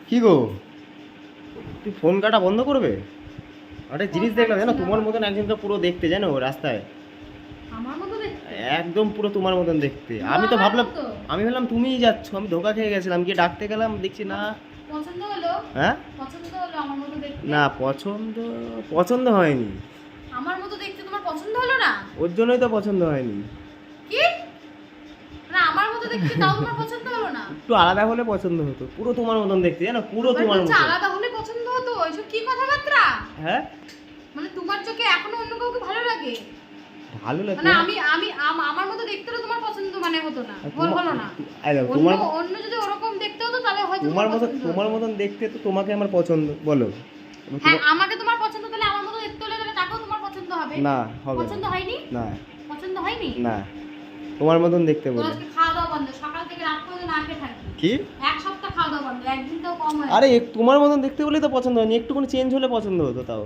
কি গো, তুই ফোন কাটা বন্ধ করবে? আরে জিনিস দেখলাম জানো, তোমার মতন একজনকে পুরো দেখতে জানো রাস্তায়, আমার মতো দেখতে? একদম পুরো তোমার মতন দেখতে। পুরো আমি তো আমার ভাবলাম, মতো? আমি ভাবলাম তুমিই যাচ্ছ, আমি ধোকা খেয়ে গেছিলাম, গিয়ে ডাকতে গেলাম দেখছি না। পছন্দ হলো? হ্যাঁ পছন্দ হলো আমার মতো দেখতে? না, পছন্দ পছন্দ হয়নি। আমার মতো দেখতে তোমার পছন্দ হলো না? ওর জন্যই তো পছন্দ হয়নি। কি? না আমার মতো দেখতে তাও তোমার পছন্দ হলো না? একটু আলাদা হলে পছন্দ হতো, পুরো তোমার মতন দেখতে জানো, পুরো আবার তোমার বলছে মতন। আলাদা হলে পছন্দ হতো, এইসব কি কথাবার্তা? হ্যাঁ মানে তোমার চোখে এখনো অন্য কাউকে ভালো লাগে? ভালো লাগে। মানে আমি আমি আমার মতো দেখতে হলে তোমার পছন্দ মানে হতো না, হলো না? তোমার অন্য অন্য যদি ওরকম দেখতে হতো তাহলে হয়তো তোমার মতন পছন্দ হতো। তোমার মতন দেখতে তো তোমাকে আমার পছন্দ, বলো। এবার হ্যাঁ আমাকে তোমার পছন্দ, তাহলে আমার মতো দেখতে হলে তাহলে তাকেও তোমার পছন্দ হবে? না হবে না। পছন্দ হয়নি? না পছন্দ হয়নি? না, তোমার মতন দেখতে তোর বলে। আজকে খাওয়া দাওয়া বন্ধ, সকাল থেকে রাত পর্যন্ত না খেয়ে থাকবি। কি? এক সপ্তাহ খাওয়া দাওয়া বন্ধ, একদিন তাও কম হয়। আরে তোমার মতন দেখতে বলেই তো পছন্দ হয়নি, একটুখানি চেঞ্জ হলে পছন্দ হতো তাও।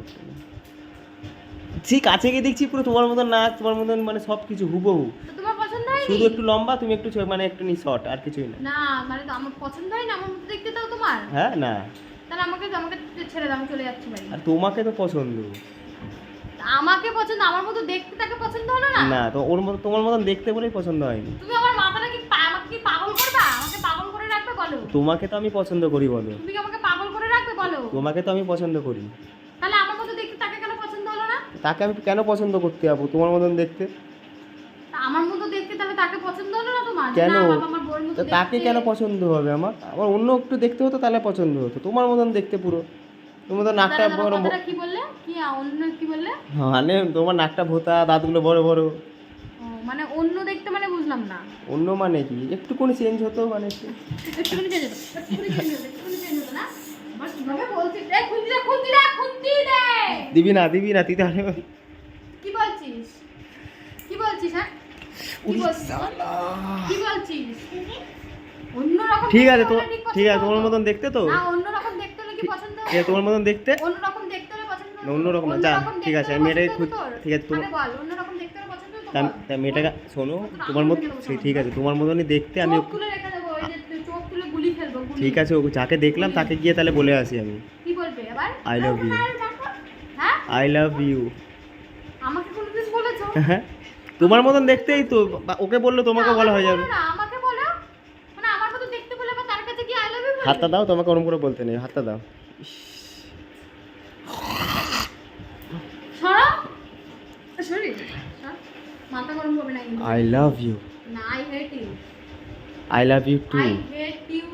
ঠিক কাছে গিয়ে দেখছি পুরো তোমার মতন না, তোমার মতন মানে সব কিছু হুবহু, তো তোমার পছন্দ হয়নি? শুধু একটু লম্বা, তুমি একটু মানে একটু শর্ট, আর কিছুই না। না মানে তো আমার পছন্দ হয় না আমার মতো দেখতে তাও তোমার? হ্যাঁ না, তাহলে আমাকে আমাকে ছেড়ে দাও, আমি চলে যাচ্ছি বাড়ি। আর তোমাকে তো পছন্দ। আমাকে পছন্দ, আমার মতো দেখতে তাকে পছন্দ হলো না? না তো ওর মতো তোমার মতন দেখতে বলেই পছন্দ হয়নি। তুমি আমার মাথাটা কি আমাকে কি পাগল করবা? আমাকে পাগল করে রাখবে বলো? তোমাকে তো আমি পছন্দ করি, বলো। তুমি কি আমাকে পাগল করে রাখবে বলো? তোমাকে তো আমি পছন্দ করি। তাহলে আমার মতো দেখতে তাকে কেন পছন্দ হলো না? তাকে আমি কেন পছন্দ করতে যাবো তোমার মতন দেখতে? তা আমার মতো দেখতে তাহলে তাকে পছন্দ হলো না তোমার? যে কেন? না বাবা আমার বোন মতো তো তাকে দেখতে। কেন পছন্দ হবে? আমার আমার অন্য একটু দেখতে হতো তাহলে পছন্দ হতো, তোমার মতন দেখতে পুরো। তোমার তো নাকটা দাঁড়া, বড়, কথাটা কি বললে? কি অন্য কি বললে? মানে তোমার নাকটা ভোঁতা, দাঁতগুলো বড় বড়। ও মানে অন্য দেখতে মানে বুঝলাম না। অন্য মানে কি, একটুখানি চেঞ্জ হতো মানে কি? একটুখানি চেঞ্জ হতো, একটুখানি চেঞ্জ হতো, একটুখানি চেঞ্জ হতো না? আমার কিভাবে বলছিস? এই খুন্তি দে, খুন্তি দে, খুন্তি দে। দিবি না দিবি না, তুই তাহলে কি বলছিস? কি বলছিস হ্যাঁ? কি বলছিস? কি বলছিস? অন্যরকম ঠিক দেখতে আছে তো, হলে ঠিক ঠিক আছে পছন্দ তোমার হতো? মতন দেখতে তো। না অন্যরকম দেখতে হলে কি পছন্দ ঠিক আছে হতো? তোমার মতন দেখতে। অন্যরকম দেখতে হলে পছন্দ হতো? না, অন্যরকম না, যা, অন্যরকম ঠিক দেখতে আছে, হলে আমি এটাই পছন্দ হতো তোর? ঠিক আছে আরে বল অন্যরকম দেখতে হলে পছন্দ হতো বল। তা মেয়েটাকে শোনো, তোমার মতো ঠিক আছে, তোমার মতনই দেখতে আমি। চোখ তুলে রেখে দেবো, ওই যে চোখ তুলে গুলি ফেলবো, গুলি। ঠিক আছে, ও যাকে দেখলাম তাকে গিয়ে তাহলে বলে আসি আমি, কি বলবে আবার? I love you. হ্যাঁ আই লাভ ইউ। আমাকে কোনোদিন বলেছো? তোমার মতন দেখতেই তো, ওকে বললো তোমাকে বলা হয়ে যাবে। না আমাকে বলো, মানে আমার মতো দেখতে বলে আবার তার কাছে কি আই লাভ ইউ বলবে? হাতটা দাও, তোমাকে ওরম করে বলতে নেই, হাতটা দাও। সরো, সরি, সর। মাথা গরম করবে না কিন্তু। I love you. না I hate you. I love you too. I hate you